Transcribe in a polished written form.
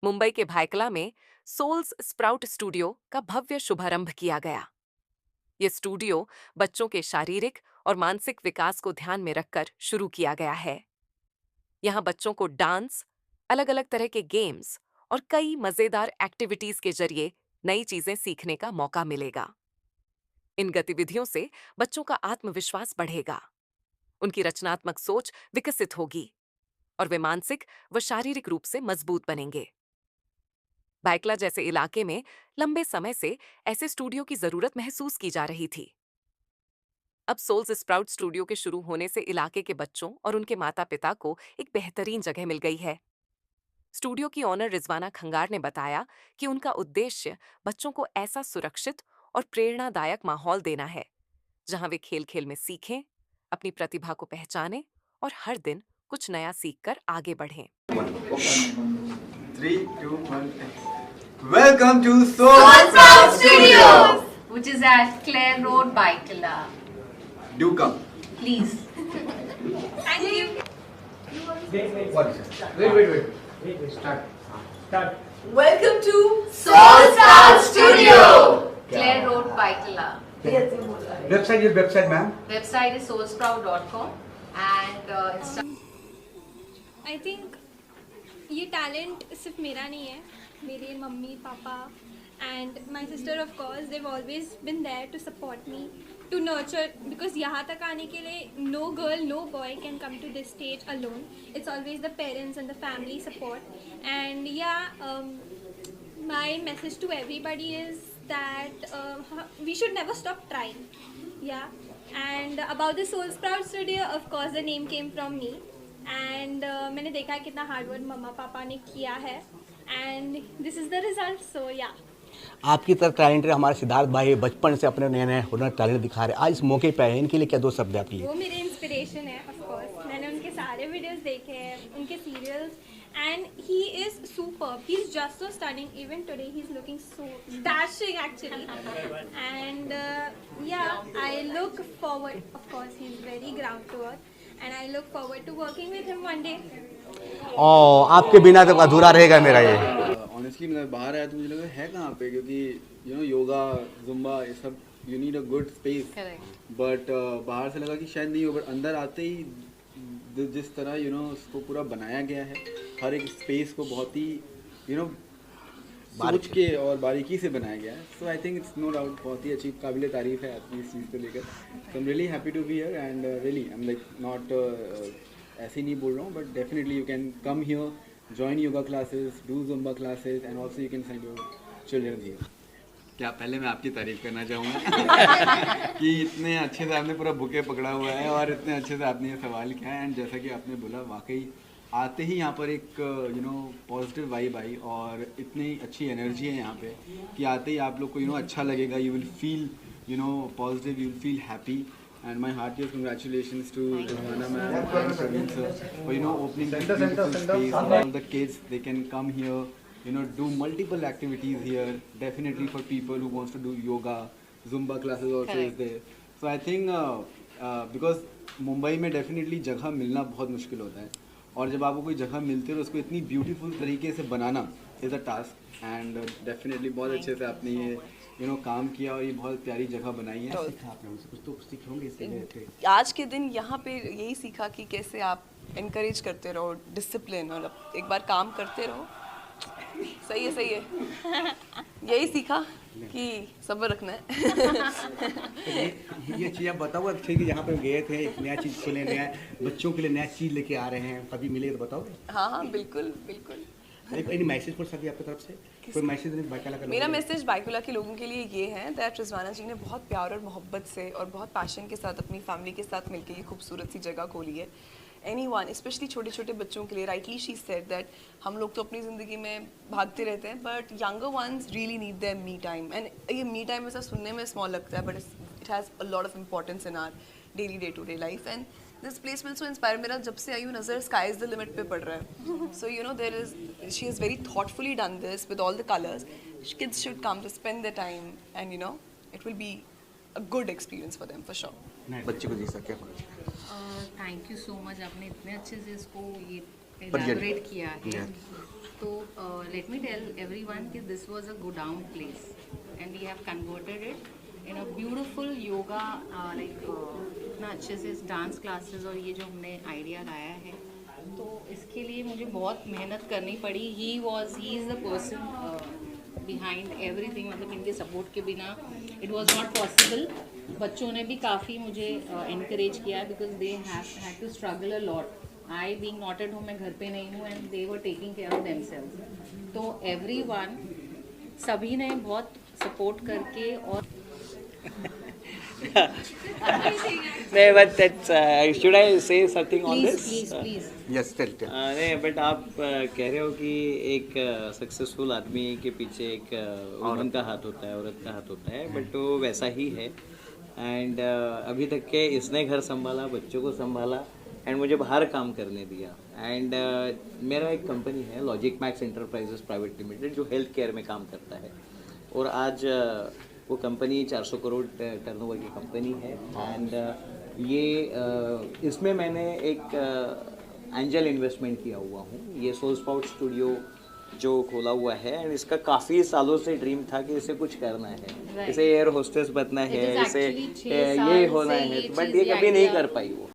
मुंबई के भायखला में souls sprout studio का भव्य शुभारंभ किया गया। ये स्टूडियो बच्चों के शारीरिक और मानसिक विकास को ध्यान में रखकर शुरू किया गया है। यहाँ बच्चों को डांस, अलग अलग तरह के गेम्स और कई मजेदार एक्टिविटीज के जरिए नई चीजें सीखने का मौका मिलेगा। इन गतिविधियों से बच्चों का आत्मविश्वास बढ़ेगा, उनकी रचनात्मक सोच विकसित होगी और वे मानसिक व शारीरिक रूप से मजबूत बनेंगे। भायखला जैसे इलाके में लंबे समय से ऐसे स्टूडियो की जरूरत महसूस की जा रही थी। अब सोल्स स्प्राउट स्टूडियो के शुरू होने से इलाके के बच्चों और उनके माता पिता को एक बेहतरीन जगह मिल गई है। स्टूडियो की ओनर रिजवाना खंगार ने बताया कि उनका उद्देश्य बच्चों को ऐसा सुरक्षित और प्रेरणादायक माहौल देना है जहां वे खेल खेल में सीखें, अपनी प्रतिभा को पहचानें और हर दिन कुछ नया सीखकर आगे बढ़ें। 3, 2, 1. Welcome to Soul Sound Studios, which is at Clare Road, Baikala. Do come. Please. Thank you. What is it? Wait. Start. Welcome to Soul Sound Studio, Clare Road, Baikala. Website, ma'am. Website is soulsprout.com and Insta. I think ये talent सिर्फ मेरा नहीं है, मेरे मम्मी पापा and my sister of course Dev always been there to support me to nurture, because यहाँ तक आने के लिए no girl no boy can come to this stage alone. It's always the parents and the family support and yeah my message to everybody is that we should never stop trying. Yeah, and about the Soul Sprout Studio, of course the name came from me. And मैंने देखा है कितना hard work मम्मा पापा ने किया है and this is the result. So yeah आपकी तरह टैलेंटेड हमारे सिद्धार्थ भाई बचपन से अपने नए नए हुनर टैलेंट दिखा रहे हैं. आज इस मौके पे आए, इनके लिए क्या दो शब्द है आपके लिए? वो मेरे इंस्पिरेशन है ऑफ कोर्स. मैंने उनके सारे वीडियोस देखे हैं, उनके serials, and he is super. He is just so stunning. Even today he is looking so dashing actually. And yeah I look forward. Of course he is very ground to earth and I look forward to working with him one day. आपके बिना तो अधूरा रहेगा मेरा ये. Honestly, मैं बाहर आया तो मुझे लगा है कहाँ पे, क्योंकि योगा, जुम्बा, ये सब you need a good space. Correct. But बाहर से लगा कि शायद नहीं हो, बट अंदर आते ही जिस तरह उसको पूरा बनाया गया है, हर एक स्पेस को बहुत ही सोच के और बारीकी से बनाया गया है. So I think it's no doubt बहुत ही अच्छी काबिल तारीफ़ है आपकी इस चीज़ को लेकर. So I am really happy to be here and really I am like not ऐसे ही नहीं बोल रहा हूँ, but definitely you can come here, join yoga classes, do Zumba classes and also you can send your children here. क्या पहले मैं आपकी तारीफ़ करना चाहूँगा कि इतने अच्छे से आपने पूरा बुके पकड़ा हुआ है और इतने अच्छे से आपने ये सवाल किया है. एंड जैसा कि आपने बोला, वाकई आते ही यहाँ पर एक पॉजिटिव वाइब आई और इतनी अच्छी एनर्जी है यहाँ पे कि आते ही आप लोग को अच्छा लगेगा. You will feel positive, you will feel happy. And my heartiest congratulations to Johanna ma'am and Praveen sir for opening this beautiful space. All the kids, they can come here, do multiple activities here. Definitely for people who wants to do yoga, Zumba classes also is there. So I think because Mumbai में definitely जगह मिलना बहुत मुश्किल होता है, और जब आपको कोई जगह मिलती है तो उसको इतनी ब्यूटीफुल तरीके से बनाना is a task. And definitely बहुत अच्छे से आपने ये काम किया और ये बहुत प्यारी जगह बनाई है. कुछ तो सीखोगे इससे. आज के दिन यहाँ पे यही सीखा कि कैसे आप इनकरेज करते रहो डिसिप्लिन, और एक बार काम करते रहो. सही है यही सीखा कि सब्र रखना है. ये चीज़ आप बताओ. अच्छे कि यहाँ पे गए थे, एक नया चीज़ खोले, नया बच्चों के लिए नया चीज़ लेके आ रहे हैं, कभी मिले तो बताओगे? हाँ बिल्कुल. एक मैसेज पढ़ सकती है आपकी तरफ से? कोई मैसेज नहीं बाइकला का? मेरा मैसेज बाइकुला के लोगों के लिए ये है दैट रिजवाना जी ने बहुत प्यार और मोहब्बत से और बहुत पैशन के साथ अपनी फैमिली के साथ मिलकर ये खूबसूरत सी जगह खोली है. anyone, स्पेशली छोटे छोटे बच्चों के लिए. राइटली शी सेड दैट हम लोग तो अपनी ज़िंदगी में भागते रहते हैं, but younger ones really need their me time. And ये मी टाइम ऐसा सुनने में स्मॉल लगता है, but it has a lot of importance in our daily day to day life. And this place will so inspire. मेरा जब से आई हूँ नज़र स्काई इज़ द लिमिट पे पड़ रहा है. So there is, she is very thoughtfully done this with all the colours. Kids should come to spend the time and it will be a good experience for them for sure. बच्चे को जी सके. Thank you so much. आपने इतने अच्छे से इसको ये elaborate किया है. So let me tell everyone that this was a go down place and we have converted it in a beautiful yoga इतना अच्छे से डांस क्लासेस और ये जो हमने आइडिया लाया है तो इसके लिए मुझे बहुत मेहनत करनी पड़ी. He is the person behind everything. मतलब इनके सपोर्ट के बिना इट वाज नॉट पॉसिबल. बच्चों ने भी काफ़ी मुझे इनकरेज किया because they had to struggle a lot. I being not at home, मैं घर पे नहीं हूँ and they were taking care of themselves. तो एवरीवन सभी ने बहुत सपोर्ट करके और नहीं but that's should I say something on please this. Please please yes tell नहीं बट आप कह रहे हो कि एक सक्सेसफुल आदमी के पीछे एक औरत का हाथ होता है, औरत का हाथ होता है, बट वो वैसा ही है. एंड अभी तक के इसने घर संभाला, बच्चों को संभाला एंड मुझे बाहर काम करने दिया. एंड मेरा एक कंपनी है logic max enterprises private limited जो हेल्थ केयर में काम करता है. और आज वो कंपनी 400 करोड़ टर्नओवर की कंपनी है. एंड ये इसमें मैंने एक एंजल इन्वेस्टमेंट किया हुआ हूँ. ये सोल स्पाउट स्टूडियो जो खोला हुआ है एंड इसका काफ़ी सालों से ड्रीम था कि इसे कुछ करना है, इसे एयर होस्टेस बनना है, इसे ये होना है, बट ये कभी नहीं कर पाई वो.